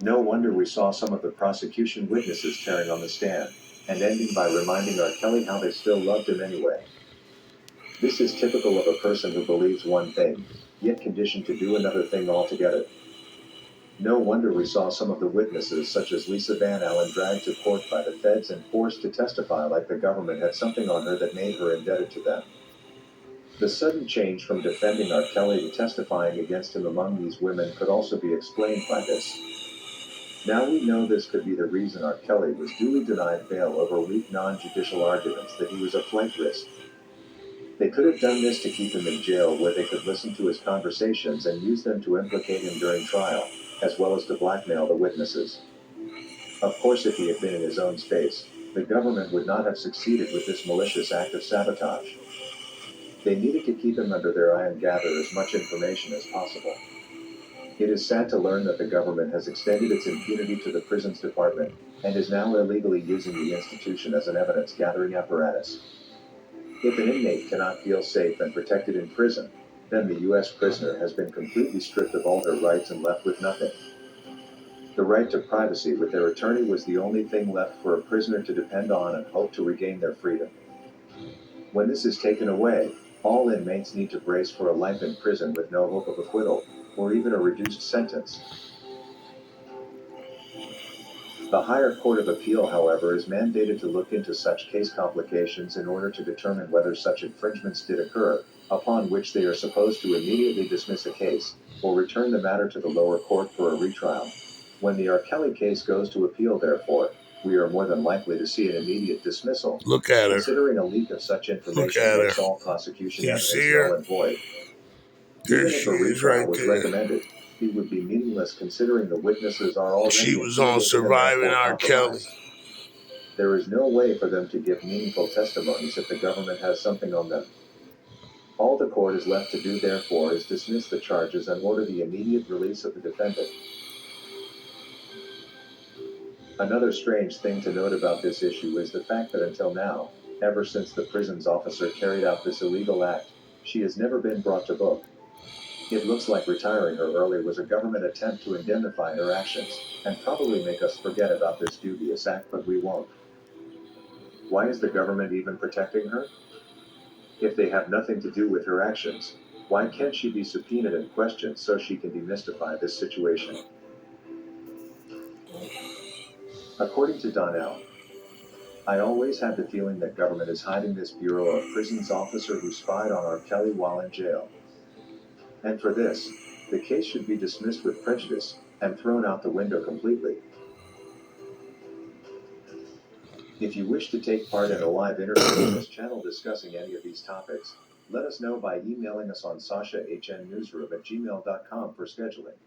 No wonder we saw some of the prosecution witnesses tearing on the stand, and ending by reminding R. Kelly how they still loved him anyway. This is typical of a person who believes one thing, yet conditioned to do another thing altogether. No wonder we saw some of the witnesses such as Lisa Van Allen dragged to court by the feds and forced to testify like the government had something on her that made her indebted to them. The sudden change from defending R. Kelly to testifying against him among these women could also be explained by this. Now we know this could be the reason R. Kelly was duly denied bail over weak non-judicial arguments that he was a flight risk. They could have done this to keep him in jail where they could listen to his conversations and use them to implicate him during trial, as well as to blackmail the witnesses. Of course, if he had been in his own space, the government would not have succeeded with this malicious act of sabotage. They needed to keep him under their eye and gather as much information as possible. It is sad to learn that the government has extended its impunity to the prisons department, and is now illegally using the institution as an evidence-gathering apparatus. If an inmate cannot feel safe and protected in prison, then the U.S. prisoner has been completely stripped of all their rights and left with nothing. The right to privacy with their attorney was the only thing left for a prisoner to depend on and hope to regain their freedom. When this is taken away, all inmates need to brace for a life in prison with no hope of acquittal, or even a reduced sentence. The Higher Court of Appeal, however, is mandated to look into such case complications in order to determine whether such infringements did occur, upon which they are supposed to immediately dismiss a case, or return the matter to the lower court for a retrial. When the R. Kelly case goes to appeal, therefore, we are more than likely to see an immediate dismissal, Look at her. considering a leak of such Look information at makes her. all prosecution You evidence see null her? and void. There Even if she a is retrial right was there. recommended, it would be meaningless considering the witnesses are She already was on intimidated and Surviving therefore R. Kelly. compromised. There is no way for them to give meaningful testimonies if the government has something on them. All the court is left to do, therefore, is dismiss the charges and order the immediate release of the defendant. Another strange thing to note about this issue is the fact that until now, ever since the prison's officer carried out this illegal act, she has never been brought to book. It looks like retiring her early was a government attempt to indemnify her actions, and probably make us forget about this dubious act, but we won't. Why is the government even protecting her? If they have nothing to do with her actions, why can't she be subpoenaed and questioned so she can demystify this situation? According to Donnell, I always had the feeling that government is hiding this Bureau of Prisons officer who spied on R. Kelly while in jail. And for this, the case should be dismissed with prejudice, and thrown out the window completely. If you wish to take part in a live interview on this channel discussing any of these topics, let us know by emailing us on sashahnnewsroom@gmail.com for scheduling.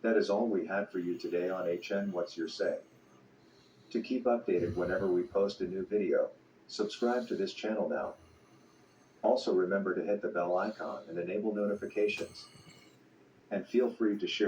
That is all we had for you today on HN What's Your Say. To keep updated whenever we post a new video, subscribe to this channel now. Also remember to hit the bell icon and enable notifications. And feel free to share